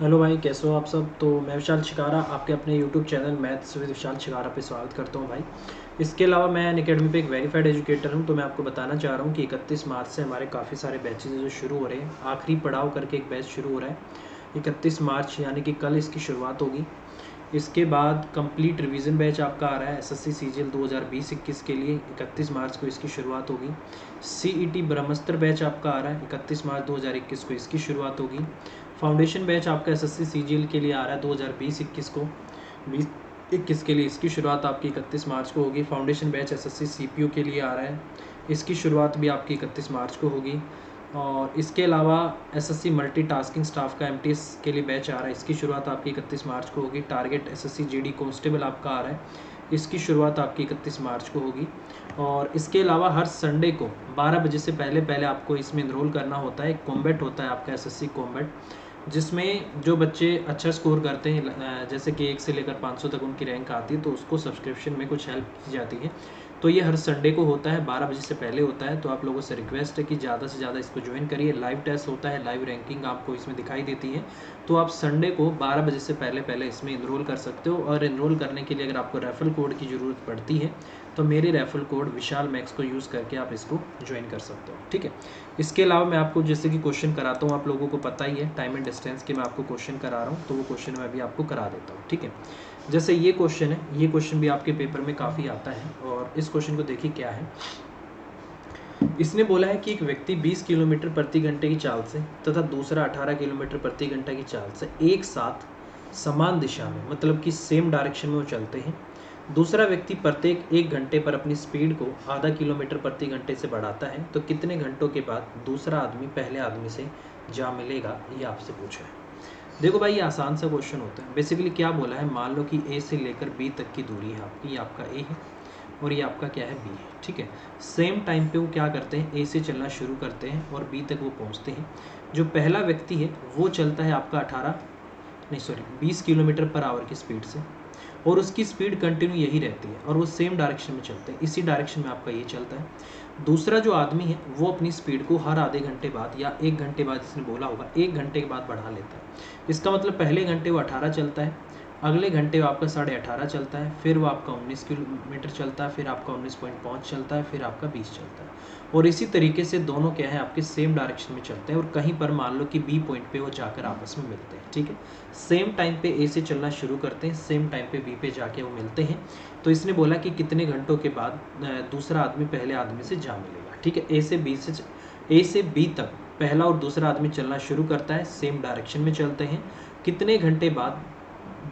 Hello भाई, कैसे हो आप सब। तो मैं विशाल शिकारा आपके अपने यूट्यूब चैनल मैथ्स विद विशाल शिकारा पे स्वागत करता हूँ भाई। इसके अलावा मैं अनअकैडमी पे एक वेरीफाइड एजुकेटर हूँ। तो मैं आपको बताना चाह रहा हूँ कि 31 मार्च से हमारे काफ़ी सारे बैचेज जो शुरू हो रहे हैं। आखिरी पड़ाव करके एक बैच शुरू हो रहा है 31 मार्च, यानी कि कल इसकी शुरुआत होगी। इसके बाद कंप्लीट रिवीजन बैच आपका आ रहा है एसएससी सीजीएल 2020-21 के लिए। 31 मार्च को इसकी शुरुआत होगी। सीईटी ब्रह्मस्त्र बैच आपका आ रहा है 31 मार्च 2021 को इसकी शुरुआत होगी। फाउंडेशन बैच आपका एसएससी सीजीएल के लिए आ रहा है 2020-21 को। 20-21 के लिए इसकी शुरुआत आपकी 31 मार्च को होगी। फाउंडेशन बैच एसएससी सीपीयू के लिए आ रहा है, इसकी शुरुआत भी आपकी 31 मार्च को होगी। और इसके अलावा एसएससी मल्टीटास्किंग स्टाफ का एमटीएस के लिए बैच आ रहा है, इसकी शुरुआत आपकी 31 मार्च को होगी। टारगेट एसएससी जीडी कांस्टेबल आपका आ रहा है, इसकी शुरुआत आपकी 31 मार्च को होगी। और इसके अलावा हर संडे को 12 बजे से पहले पहले आपको इसमें इनरोल करना होता है। कॉम्बैट होता है आपका एसएससी कॉम्बैट, जिसमें जो बच्चे अच्छा स्कोर करते हैं, जैसे कि 1 से लेकर 500 तक उनकी रैंक आती है, तो उसको सब्सक्रिप्शन में कुछ हेल्प की जाती है। तो ये हर संडे को होता है, 12 बजे से पहले होता है। तो आप लोगों से रिक्वेस्ट है कि ज़्यादा से ज़्यादा इसको ज्वाइन करिए। लाइव टेस्ट होता है, लाइव रैंकिंग आपको इसमें दिखाई देती है। तो आप संडे को 12 बजे से पहले पहले इसमें इनरोल कर सकते हो। और इनरोल करने के लिए अगर आपको रेफरल कोड की ज़रूरत पड़ती है तो मेरे रेफरल कोड विशाल मैक्स को यूज़ करके आप इसको ज्वाइन कर सकते हो, ठीक है। इसके अलावा मैं आपको जैसे कि क्वेश्चन कराता हूँ, आप लोगों को पता ही है टाइम एंड डिस्टेंस के मैं आपको क्वेश्चन करा रहा हूँ, तो वो क्वेश्चन मैं अभी आपको करा देता हूँ, ठीक है। जैसे ये क्वेश्चन है, ये क्वेश्चन भी आपके पेपर में काफ़ी आता है। और इस क्वेश्चन को देखिए क्या है। इसने बोला है कि एक व्यक्ति 20 किलोमीटर प्रति घंटे की चाल से तथा दूसरा 18 किलोमीटर प्रति घंटा की चाल से एक साथ समान दिशा में, मतलब कि सेम डायरेक्शन में वो चलते हैं। दूसरा व्यक्ति प्रत्येक 1 घंटे पर अपनी स्पीड को आधा किलोमीटर प्रति घंटे से बढ़ाता है, तो कितने घंटों के बाद दूसरा आदमी पहले आदमी से जा मिलेगा, ये आपसे पूछा है। देखो भाई, ये आसान सा क्वेश्चन होता है। बेसिकली क्या बोला है, मान लो कि ए से लेकर बी तक की दूरी है आपकी, ये आपका ए है और ये आपका क्या है, बी है, ठीक है। सेम टाइम पे वो क्या करते हैं, ए से चलना शुरू करते हैं और बी तक वो पहुंचते हैं। जो पहला व्यक्ति है वो चलता है आपका 20 किलोमीटर पर आवर की स्पीड से, और उसकी स्पीड कंटिन्यू यही रहती है और वो सेम डायरेक्शन में चलते हैं, इसी डायरेक्शन में आपका ये चलता है। दूसरा जो आदमी है वो अपनी स्पीड को हर आधे घंटे बाद या 1 घंटे बाद, इसने बोला होगा 1 घंटे के बाद बढ़ा लेता है। इसका मतलब पहले घंटे वो 18 चलता है, अगले घंटे वो आपका 18.5 चलता है, फिर वो आपका 19 किलोमीटर चलता है, फिर आपका 19.5 चलता है, फिर आपका 20 चलता है। और इसी तरीके से दोनों क्या है, आपके सेम डायरेक्शन में चलते हैं। और कहीं पर मान लो कि बी पॉइंट पे वो जाकर आपस में मिलते हैं, ठीक है। सेम टाइम पे ए से चलना शुरू करते हैं, सेम टाइम पे बी पे जाके वो मिलते हैं। तो इसने बोला कि कितने घंटों के बाद दूसरा आदमी पहले आदमी से जा मिलेगा, ठीक है। ए से बी तक पहला और दूसरा आदमी चलना शुरू करता है, सेम डायरेक्शन में चलते हैं। कितने घंटे बाद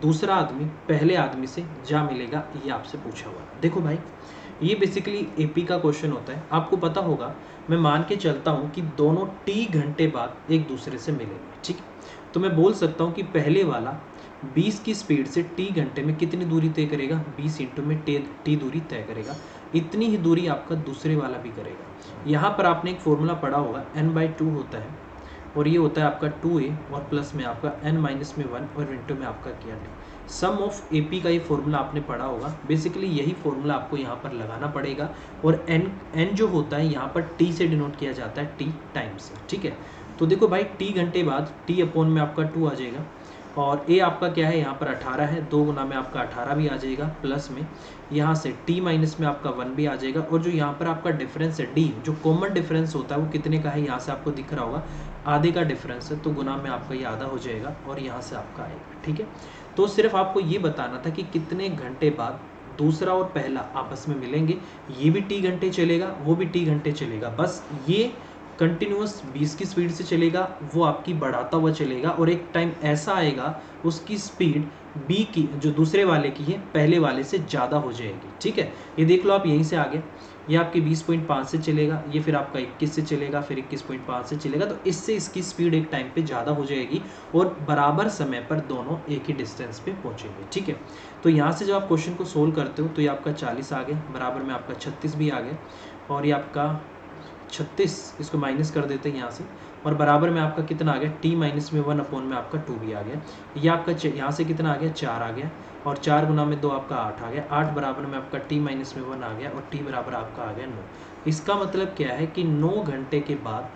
दूसरा आदमी पहले आदमी से जा मिलेगा, ये आपसे पूछा हुआ है। देखो भाई, ये बेसिकली एपी का क्वेश्चन होता है। आपको पता होगा, मैं मान के चलता हूँ कि दोनों टी घंटे बाद एक दूसरे से मिलेंगे, ठीक है। तो मैं बोल सकता हूँ कि पहले वाला 20 की स्पीड से टी घंटे में कितनी दूरी तय करेगा, 20 इंटू में टी दूरी तय करेगा। इतनी ही दूरी आपका दूसरे वाला भी करेगा। यहाँ पर आपने एक फॉर्मूला पढ़ा होगा, n/2 होता है और ये होता है आपका 2a और प्लस में आपका n-1 और इंटू में आपका क्या है, सम ऑफ AP का ये फॉर्मूला आपने पढ़ा होगा। बेसिकली यही फॉर्मूला आपको यहाँ पर लगाना पड़ेगा। और n जो होता है यहाँ पर t से डिनोट किया जाता है, t टाइम से, ठीक है। तो देखो भाई, t घंटे बाद t अपॉन में आपका 2 आ जाएगा, और a आपका क्या है, यहाँ पर 18 है, 2 गुना में आपका 18 भी आ जाएगा, प्लस में यहाँ से t माइनस में आपका 1 भी आ जाएगा। और जो यहाँ पर आपका डिफरेंस है d, जो कॉमन डिफरेंस होता है वो कितने का है, यहाँ से आपको दिख रहा होगा आधे का डिफरेंस है, तो गुना में आपका ये आधा हो जाएगा और यहाँ से आपका आएगा, ठीक है। तो सिर्फ आपको ये बताना था कि कितने घंटे बाद दूसरा और पहला आपस में मिलेंगे। ये भी टी घंटे चलेगा, वो भी टी घंटे चलेगा, बस ये कंटिन्यूस 20 की स्पीड से चलेगा, वो आपकी बढ़ाता हुआ चलेगा। और एक टाइम ऐसा आएगा उसकी स्पीड बी की, जो दूसरे वाले की है, पहले वाले से ज़्यादा हो जाएगी, ठीक है। ये देख लो आप, यहीं से आगे ये आपकी 20.5 से चलेगा, ये फिर आपका 21 से चलेगा, फिर 21.5 से चलेगा। तो इससे इसकी स्पीड एक टाइम पे ज़्यादा हो जाएगी और बराबर समय पर दोनों एक ही डिस्टेंस पे पहुंचेंगे, ठीक है। तो यहाँ से जब आप क्वेश्चन को सोल्व करते हो तो ये आपका 40 आ गया, बराबर में आपका 36 भी आ गया, और ये आपका 36, इसको माइनस कर देते हैं यहाँ से, और बराबर में आपका कितना आ गया, t-1 अपॉन में आपका 2 भी आ गया। ये आपका यहाँ से कितना आ गया, 4 आ गया, और 4 गुना में 2 आपका 8 आ गया, 8 बराबर में आपका t-1 आ गया, और t बराबर आपका आ गया 9। इसका मतलब क्या है कि 9 घंटे के बाद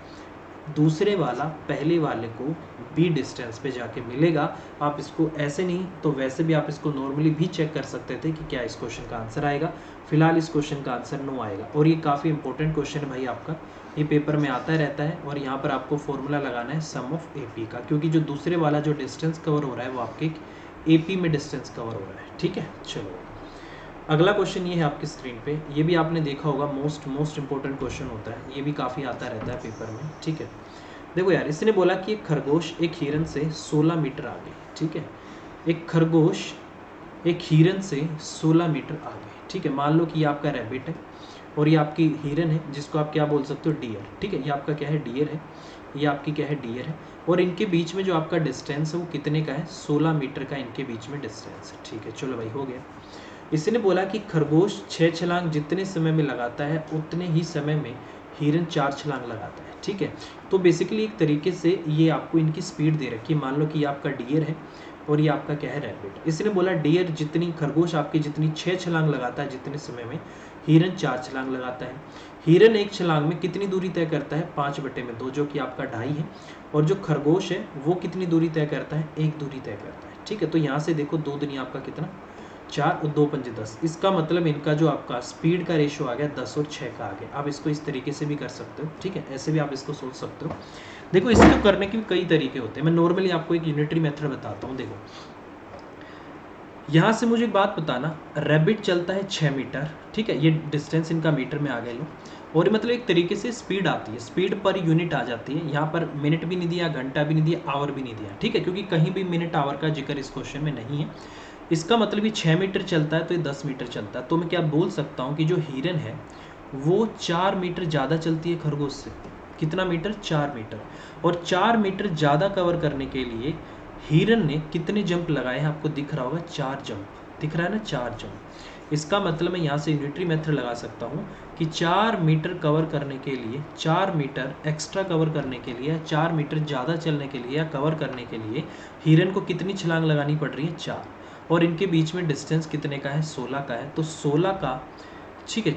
दूसरे वाला पहले वाले को b डिस्टेंस पे जाके मिलेगा। आप इसको ऐसे नहीं तो वैसे भी आप इसको नॉर्मली भी चेक कर सकते थे कि क्या इस क्वेश्चन का आंसर आएगा। फिलहाल इस क्वेश्चन का आंसर नो आएगा, और ये काफ़ी इंपॉर्टेंट क्वेश्चन है भाई आपका, ये पेपर में आता रहता है। और यहाँ पर आपको फॉर्मूला लगाना है सम ऑफ AP का, क्योंकि जो दूसरे वाला जो डिस्टेंस कवर हो रहा है वो आपके AP में डिस्टेंस कवर हो रहा है। ठीक है, चलो अगला क्वेश्चन ये है आपकी स्क्रीन पे, ये भी आपने देखा होगा, मोस्ट इंपॉर्टेंट क्वेश्चन होता है, ये भी काफ़ी आता रहता है पेपर में। ठीक है, देखो यार, इसने बोला कि एक खरगोश एक हिरन से 16 मीटर आगे। ठीक है, एक खरगोश एक हिरन से 16 मीटर आगे। ठीक है, मान लो कि ये आपका रैबिट है और ये आपकी हिरन है, जिसको आप क्या बोल सकते हो, डियर। ठीक है, ये आपका क्या है, डियर है, ये आपकी क्या है, डियर है। और इनके बीच में जो आपका डिस्टेंस है वो कितने का है, 16 मीटर का इनके बीच में डिस्टेंस है। ठीक है, चलो भाई हो गया। इसने बोला कि खरगोश 6 छलांग जितने समय में लगाता है उतने ही समय में हिरन 4 छलांग लगाता है। ठीक है, तो बेसिकली एक तरीके से ये आपको इनकी स्पीड दे रखी है। मान लो कि ये आपका डियर है और ये आपका क्या है, रैबिट। इसने बोला डियर जितनी, खरगोश आपकी जितनी 6 छलांग लगाता है जितने समय में, हिरन 4 छलांग लगाता है। हिरन एक छलांग में कितनी दूरी तय करता है, 5/2, जो कि आपका 2.5 है। और जो खरगोश है वो कितनी दूरी तय करता है, 1 दूरी तय करता है। ठीक है, तो यहाँ से देखो 2 दुनिया आपका कितना, 4 और 2 पंजे 10। इसका मतलब इनका जो आपका स्पीड का रेशो आ गया 10 और 6 का आ गया। आप इसको इस तरीके से भी कर सकते हो। ठीक है, ऐसे भी आप इसको सोच सकते हो। देखो, इसको करने के भी कई तरीके होते हैं। मैं नॉर्मली आपको एक यूनिटरी मेथड बताता हूँ। देखो, यहाँ से मुझे एक बात बताना, रैबिट चलता है 6 मीटर। ठीक है, ये डिस्टेंस इनका मीटर में आ गया लो, और मतलब एक तरीके से स्पीड आती है, स्पीड पर यूनिट आ जाती है। यहाँ पर मिनट भी नहीं दिया, घंटा भी नहीं दिया, आवर भी नहीं दिया। ठीक है, क्योंकि कहीं भी मिनट आवर का जिक्र इस क्वेश्चन में नहीं है। इसका मतलब ये 6 मीटर चलता है तो ये 10 मीटर चलता है। तो मैं क्या बोल सकता हूँ कि जो हिरन है वो 4 मीटर ज़्यादा चलती है खरगोश से। कितना मीटर, 4 मीटर। और 4 मीटर ज़्यादा कवर करने के लिए हिरन ने कितने जंप लगाए हैं, आपको दिख रहा होगा, 4 जंप दिख रहा है ना, 4 जंप। इसका मतलब मैं यहाँ से यूनिटरी मेथड लगा सकता हूँ कि 4 मीटर कवर करने के लिए, 4 मीटर एक्स्ट्रा कवर करने के लिए, 4 मीटर ज़्यादा चलने के लिए या कवर करने के लिए हिरन को कितनी छलांग लगानी पड़ रही है, 4। और इनके बीच में डिस्टेंस कितने का है, 16 का है। तो 16 का, ठीक है,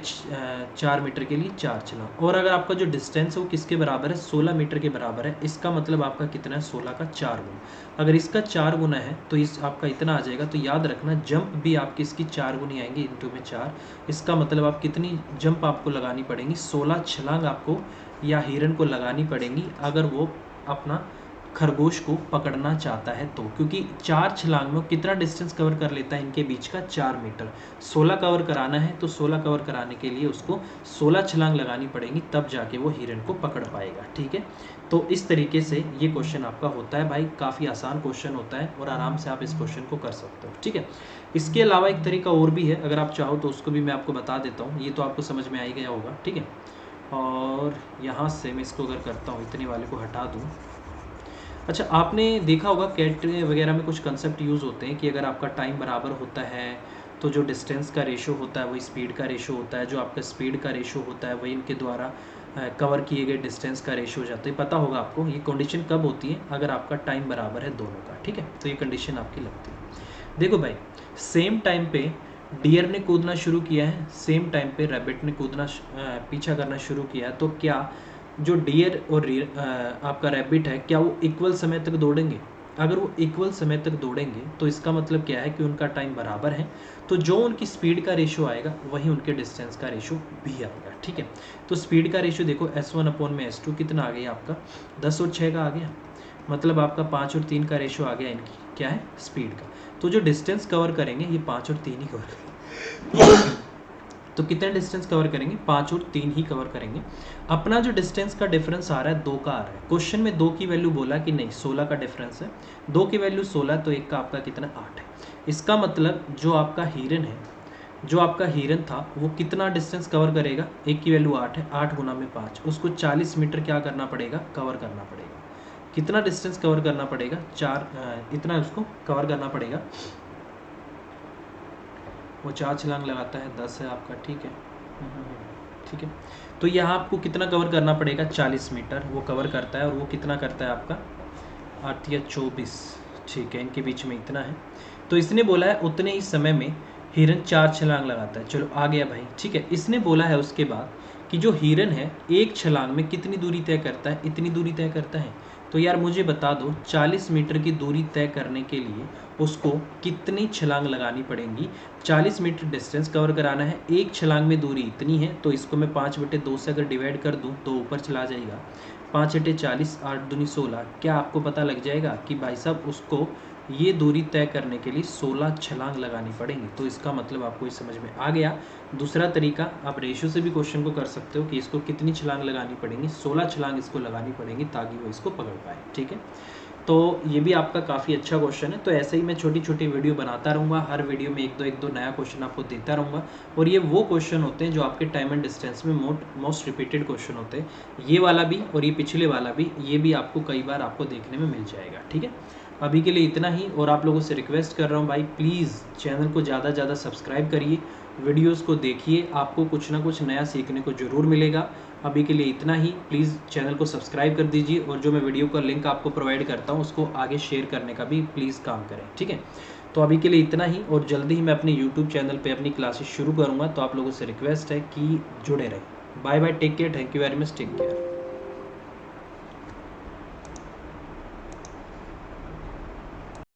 4 मीटर के लिए 4 छलांग। और अगर आपका जो डिस्टेंस है वो किसके बराबर है, 16 मीटर के बराबर है। इसका मतलब आपका कितना है, 16 का 4 गुना। अगर इसका 4 गुना है तो इस आपका इतना आ जाएगा। तो याद रखना, जंप भी आपकी इसकी 4 गुनी आएंगी, इंटू में 4। इसका मतलब आप कितनी जंप आपको लगानी पड़ेंगी, 16 छलांग आपको या हिरन को लगानी पड़ेंगी अगर वो अपना खरगोश को पकड़ना चाहता है तो। क्योंकि 4 छलांग में कितना डिस्टेंस कवर कर लेता है इनके बीच का, 4 मीटर। 16 कवर कराना है तो 16 कवर कराने के लिए उसको 16 छलांग लगानी पड़ेंगी, तब जाके वो हिरन को पकड़ पाएगा। ठीक है, तो इस तरीके से ये क्वेश्चन आपका होता है भाई। काफ़ी आसान क्वेश्चन होता है और आराम से आप इस क्वेश्चन को कर सकते हो। ठीक है, इसके अलावा एक तरीका और भी है, अगर आप चाहो तो उसको भी मैं आपको बता देता हूँ। ये तो आपको समझ में आ ही गया होगा। ठीक है, और यहाँ से मैं इसको अगर करता हूँ, इतने वाले को हटा दूँ। अच्छा, आपने देखा होगा कैट वगैरह में कुछ कंसेप्ट यूज़ होते हैं कि अगर आपका टाइम बराबर होता है तो जो डिस्टेंस का रेशो होता है वही स्पीड का रेशो होता है, जो आपका स्पीड का रेशो होता है वही इनके द्वारा कवर किए गए डिस्टेंस का रेशो हो जाता है। पता होगा आपको ये कंडीशन कब होती है, अगर आपका टाइम बराबर है दोनों का। ठीक है, तो ये कंडीशन आपकी लगती है। देखो भाई, सेम टाइम पे डियर ने कूदना शुरू किया है, सेम टाइम पे रैबिट ने कूदना पीछा करना शुरू किया है। तो क्या जो डियर और आपका रैबिट है, क्या वो इक्वल समय तक दौड़ेंगे? अगर वो इक्वल समय तक दौड़ेंगे तो इसका मतलब क्या है कि उनका टाइम बराबर है। तो जो उनकी स्पीड का रेशो आएगा वही उनके डिस्टेंस का रेशो भी आएगा। ठीक है, तो स्पीड का रेशो देखो, S1/S2 कितना आ गया आपका, 10 और 6 का आ गया। मतलब आपका 5 और 3 का रेशो आ गया इनकी, क्या है, स्पीड का। तो जो डिस्टेंस कवर करेंगे ये 5 और 3 ही कवर करेंगे। तो कितना डिस्टेंस कवर करेंगे, 5 और 3 ही कवर करेंगे। अपना जो डिस्टेंस का डिफरेंस आ रहा है 2 का आ रहा है। क्वेश्चन में 2 की वैल्यू बोला कि नहीं, 16 का डिफरेंस है। 2 की वैल्यू 16 तो 1 का आपका कितना, 8 है। इसका मतलब जो आपका हिरन है, जो आपका हिरन था वो कितना डिस्टेंस कवर करेगा, 1 की वैल्यू 8 है, 8 गुना में 5, उसको 40 मीटर क्या करना पड़ेगा, कवर करना पड़ेगा। कितना डिस्टेंस कवर करना पड़ेगा, 4, इतना उसको कवर करना पड़ेगा। वो 4 छलांग लगाता है, 10 है आपका। ठीक है, ठीक है, तो यहाँ आपको कितना कवर करना पड़ेगा, 40 मीटर वो कवर करता है। और वो कितना करता है आपका, 8 या 24। ठीक है, इनके बीच में इतना है। तो इसने बोला है उतने ही समय में हिरन 4 छलांग लगाता है। चलो आ गया भाई। ठीक है, इसने बोला है उसके बाद कि जो हिरन है एक छलांग में कितनी दूरी तय करता है, इतनी दूरी तय करता है। तो यार मुझे बता दो 40 मीटर की दूरी तय करने के लिए उसको कितनी छलांग लगानी पड़ेंगी। 40 मीटर डिस्टेंस कवर कराना है, एक छलांग में दूरी इतनी है, तो इसको मैं 5/2 से अगर डिवाइड कर दूं तो ऊपर चला जाएगा। 5/40, 8 दूनी 16। क्या आपको पता लग जाएगा कि भाई साहब उसको ये दूरी तय करने के लिए 16 छलांग लगानी पड़ेंगी। तो इसका मतलब आपको ये समझ में आ गया। दूसरा तरीका, आप रेशियो से भी क्वेश्चन को कर सकते हो कि इसको कितनी छलांग लगानी पड़ेंगी। 16 छलांग इसको लगानी पड़ेंगी ताकि वो इसको पकड़ पाए। ठीक है, तो ये भी आपका काफ़ी अच्छा क्वेश्चन है। तो ऐसे ही मैं छोटी छोटी वीडियो बनाता रहूँगा, हर वीडियो में एक दो नया क्वेश्चन आपको देता रहूँगा। और ये वो क्वेश्चन होते हैं जो आपके टाइम एंड डिस्टेंस में मोस्ट रिपीटेड क्वेश्चन होते हैं। ये वाला भी और ये पिछले वाला भी, ये भी आपको कई बार आपको देखने में मिल जाएगा। ठीक है, अभी के लिए इतना ही। और आप लोगों से रिक्वेस्ट कर रहा हूँ भाई, प्लीज़ चैनल को ज़्यादा से ज़्यादा सब्सक्राइब करिए, वीडियोस को देखिए, आपको कुछ ना कुछ नया सीखने को ज़रूर मिलेगा। अभी के लिए इतना ही। प्लीज़ चैनल को सब्सक्राइब कर दीजिए और जो मैं वीडियो का लिंक आपको प्रोवाइड करता हूँ उसको आगे शेयर करने का भी प्लीज़ काम करें। ठीक है, तो अभी के लिए इतना ही। और जल्दी ही मैं अपने यूट्यूब चैनल पर अपनी क्लासेस शुरू करूँगा, तो आप लोगों से रिक्वेस्ट है कि जुड़े रहें। Bye bye, take care, thank you very much, take care.